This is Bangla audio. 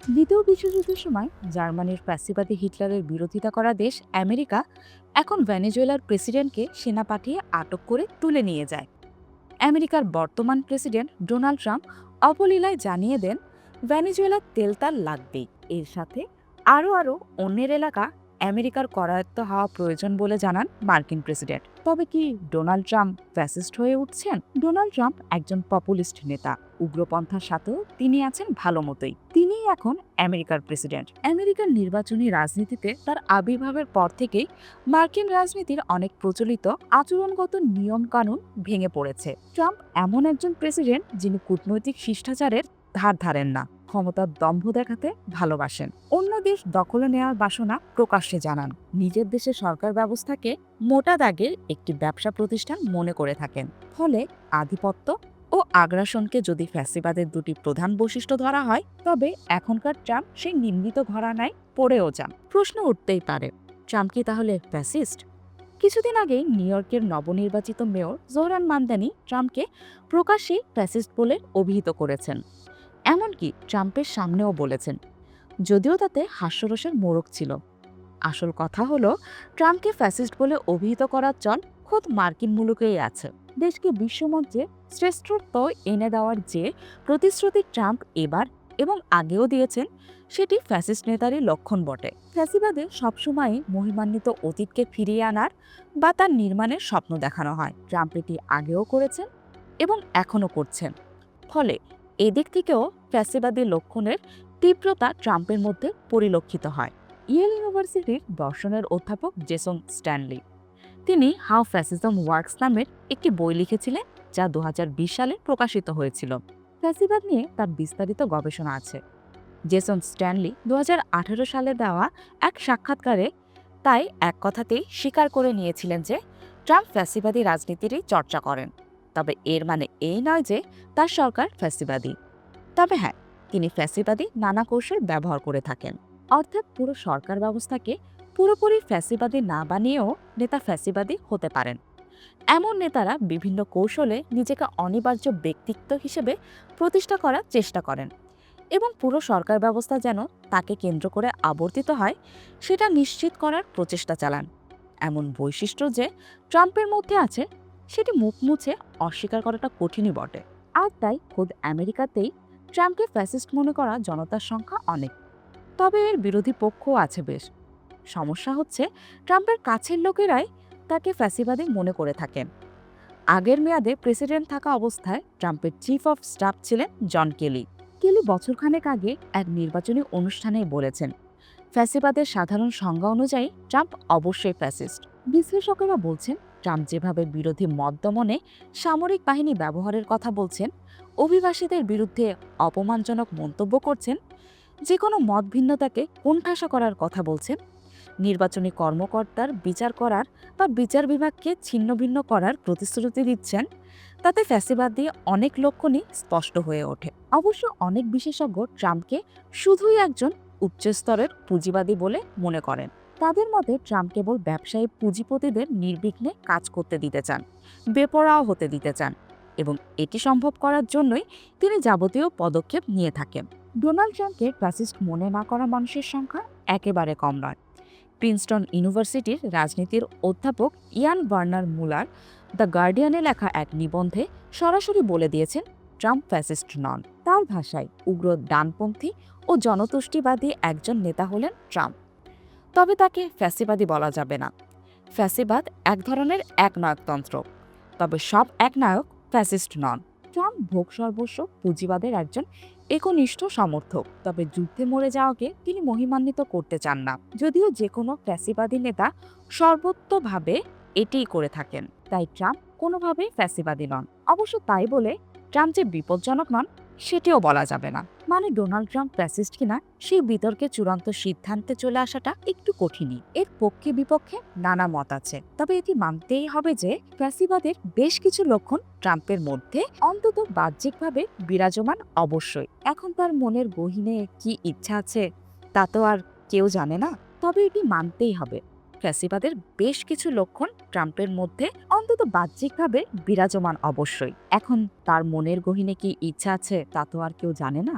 দ্বিতীয় বিশ্বযুদ্ধের সময় জার্মানির ফ্যাসিবাদী হিটলারের বিরোধিতা করা দেশ আমেরিকা এখন ভেনেজুয়েলার প্রেসিডেন্টকে সেনা পাঠিয়ে আটক করে তুলে নিয়ে যায়। আমেরিকার বর্তমান প্রেসিডেন্ট ডোনাল্ড ট্রাম্প অবলীলায় জানিয়ে দেন ভেনেজুয়েলার তেল তার লাগবেই। এর সাথে আরও আরও অন্যের এলাকা আমেরিকার করায়ত্ত হওয়া প্রয়োজন বলে জানান মার্কিন প্রেসিডেন্ট। তবে কি ডোনাল্ড ট্রাম্প ফ্যাসিস্ট হয়ে উঠছেন? ডোনাল্ড ট্রাম্প একজন পপুলিস্ট নেতা। উগ্রপন্থার সাথেও তিনি আছেন ভালো মতোই। তিনিই এখন আমেরিকার প্রেসিডেন্ট। আমেরিকার নির্বাচনী রাজনীতিতে তার আবির্ভাবের পর থেকেই মার্কিন রাজনীতির অনেক প্রচলিত আচরণগত নিয়ম কানুন ভেঙে পড়েছে। ট্রাম্প এমন একজন প্রেসিডেন্ট যিনি কূটনৈতিক শিষ্টাচারের ধার ধারেন না, ক্ষমতার দম্ভ দেখাতে ভালোবাসেন, অন্য দেশ দখলে নেওয়ার বাসনা প্রকাশ্যে জানান, নিজের দেশের সরকার ব্যবস্থাকে মোটা দাগের একটি ব্যবসা প্রতিষ্ঠান মনে করে থাকেন। ফলে আধিপত্য ও আগ্রাসনকে যদি ফ্যাসিবাদের দুটি প্রধান বৈশিষ্ট্য ধরা হয়, তবে এখনকার ট্রাম্প সেই নির্মিত ঘরানায় পড়েও যান। প্রশ্ন উঠতেই পারে, ট্রাম্প কি তাহলে ফ্যাসিস্ট? কিছুদিন আগেই নিউ ইয়র্কের নবনির্বাচিত মেয়র জোহরান মামদানি ট্রাম্পকে প্রকাশ্যেই ফ্যাসিস্ট বলে অভিহিত করেছেন। এমনকি ট্রাম্পের সামনেও বলেছেন, যদিও তাতে হাস্যরসের মোড়ক ছিল। আসল কথা হলো, ট্রাম্পকে ফ্যাসিস্ট বলে অভিহিত করার চল খোদ মার্কিন মুলুকেই আছে। দেশকে বিশ্বমঞ্চে শ্রেষ্ঠত্ব এনে দেওয়ার যে প্রতিশ্রুতি ট্রাম্প এবার এবং আগেও দিয়েছেন, সেটি ফ্যাসিস্ট নেতারই লক্ষণ বটে। ফ্যাসিবাদে সবসময়ই মহিমান্বিত অতীতকে ফিরিয়ে আনার বা তার নির্মাণের স্বপ্ন দেখানো হয়। ট্রাম্প এটি আগেও করেছেন এবং এখনও করছেন। ফলে এদিক থেকেও ফ্যাসিবাদী লক্ষণের তীব্রতা ট্রাম্পের মধ্যে পরিলক্ষিত হয়। ইয়েল ইউনিভার্সিটির দর্শনের অধ্যাপক জেসন স্ট্যানলি, তিনি হাউ ফ্যাসিজম ওয়ার্কস নামের একটি বই লিখেছিলেন, যা 2020 সালে প্রকাশিত হয়েছিল। ফ্যাসিবাদ নিয়ে তার বিস্তারিত গবেষণা আছে। জেসন স্ট্যানলি 2018 সালে দেওয়া এক সাক্ষাৎকারে তাই এক কথাতেই স্বীকার করে নিয়েছিলেন যে ট্রাম্প ফ্যাসিবাদী রাজনীতিরই চর্চা করেন। তবে এর মানে এই নয় যে তার সরকার ফ্যাসিবাদী। তবে হ্যাঁ, তিনি ফ্যাসিবাদী নানা কৌশল ব্যবহার করে থাকেন। অর্থাৎ পুরো সরকার ব্যবস্থাকে পুরোপুরি ফ্যাসিবাদী না বানিয়েও নেতা ফ্যাসিবাদী হতে পারেন। এমন নেতারা বিভিন্ন কৌশলে নিজেকে অনিবার্য ব্যক্তিত্ব হিসেবে প্রতিষ্ঠা করার চেষ্টা করেন এবং পুরো সরকার ব্যবস্থা যেন তাকে কেন্দ্র করে আবর্তিত হয় সেটা নিশ্চিত করার প্রচেষ্টা চালান। এমন বৈশিষ্ট্য যে ট্রাম্পের মধ্যে আছে, সেটি মুখ মুছে অস্বীকার করাটা কঠিনই বটে। আর তাই খোদ আমেরিকাতেই ট্রাম্পকে ফ্যাসিস্ট মনে করা জনতার সংখ্যা অনেক। তবে এর বিরোধী পক্ষও আছে বেশ। সমস্যা হচ্ছে, ট্রাম্পের কাছের লোকেরাই তাকে ফ্যাসিবাদী মনে করে থাকেন। আগের মেয়াদে প্রেসিডেন্ট থাকা অবস্থায় ট্রাম্পের চিফ অফ স্টাফ ছিলেন জন কেলি। কেলি বছরখানেক আগে এক নির্বাচনী অনুষ্ঠানেই বলেছেন, ফ্যাসিবাদের সাধারণ সংজ্ঞা অনুযায়ী ট্রাম্প অবশ্যই ফ্যাসিস্ট। বিশ্লেষকেরা বলছেন, ট্রাম্প যেভাবে বিরোধী মত দমনে সামরিক বাহিনী ব্যবহারের কথা বলছেন, অভিবাসীদের বিরুদ্ধে অপমানজনক মন্তব্য করছেন, যে কোনো মত ভিন্নতাকে কোণঠাসা করার কথা বলছেন, নির্বাচনী কর্মকর্তার বিচার করার বা বিচার বিভাগকে ছিন্নভিন্ন করার প্রতিশ্রুতি দিচ্ছেন, তাতে ফ্যাসিবাদ দিয়ে অনেক লক্ষণই স্পষ্ট হয়ে ওঠে। অবশ্য অনেক বিশেষজ্ঞ ট্রাম্পকে শুধুই একজন উচ্চস্তরের পুঁজিবাদী বলে মনে করেন। তাদের মতে ট্রাম্প কেবল ব্যবসায়ী পুঁজিপতিদের নির্বিঘ্নে কাজ করতে দিতে চান, বেপরোয়া হতে দিতে চান, এবং এটি সম্ভব করার জন্যই তিনি যাবতীয় পদক্ষেপ নিয়ে থাকেন। ডোনাল্ড ট্রাম্পকে ফ্যাসিস্ট মনে না করা মানুষের সংখ্যা একেবারে কম নয়। প্রিন্সটন ইউনিভার্সিটির রাজনীতির অধ্যাপক ইয়ান বার্নার মুলার দ্য গার্ডিয়ানে লেখা এক নিবন্ধে সরাসরি বলে দিয়েছেন, ট্রাম্প ফ্যাসিস্ট নন। তার ভাষায়, উগ্র ডানপন্থী ও জনতুষ্টিবাদী একজন নেতা হলেন ট্রাম্প। তবে তাকে ফ্যাসিবাদী বলা যাবে না। ফ্যাসিবাদ এক ধরনের একনায়কতন্ত্র, তবে সব একনায়ক ফ্যাসিস্ট নন। ট্রাম্প ভোগ সর্বস্ব পুঁজিবাদের একজন একনিষ্ঠ সমর্থক, তবে যুদ্ধে মরে যাওয়াকে তিনি মহিমান্বিত করতে চান না, যদিও যে কোনো ফ্যাসিবাদী নেতা সর্বোত্তভাবে এটিই করে থাকেন। তাই ট্রাম্প কোনোভাবেই ফ্যাসিবাদী নন। অবশ্য তাই বলে ট্রাম্প যে বিপজ্জনক নন সেটিও বলা যাবে না। মানে ডোনাল্ড ট্রাম্প ফ্যাসিস্ট কিনা সেই বিতর্কে চূড়ান্ত সিদ্ধান্তে চলে আসাটা একটু কঠিনই। এর পক্ষে বিপক্ষে নানা মত আছে, তবে এটি মানতেই হবে যে ফ্যাসিবাদের বেশ কিছু লক্ষণ ট্রাম্পের মধ্যে অন্তত বাহ্যিকভাবে বিরাজমান অবশ্যই। এখন তার মনের গহীনে কি ইচ্ছা আছে তা তো আর কেউ জানে না, তবে এটি মানতেই হবে ফ্যাসিবাদের বেশ কিছু লক্ষণ ট্রাম্পের মধ্যে অন্তত বাহ্যিকভাবে বিরাজমান অবশ্যই। এখন তার মনের গহীনে কি ইচ্ছা আছে তা তো আর কেউ জানে না।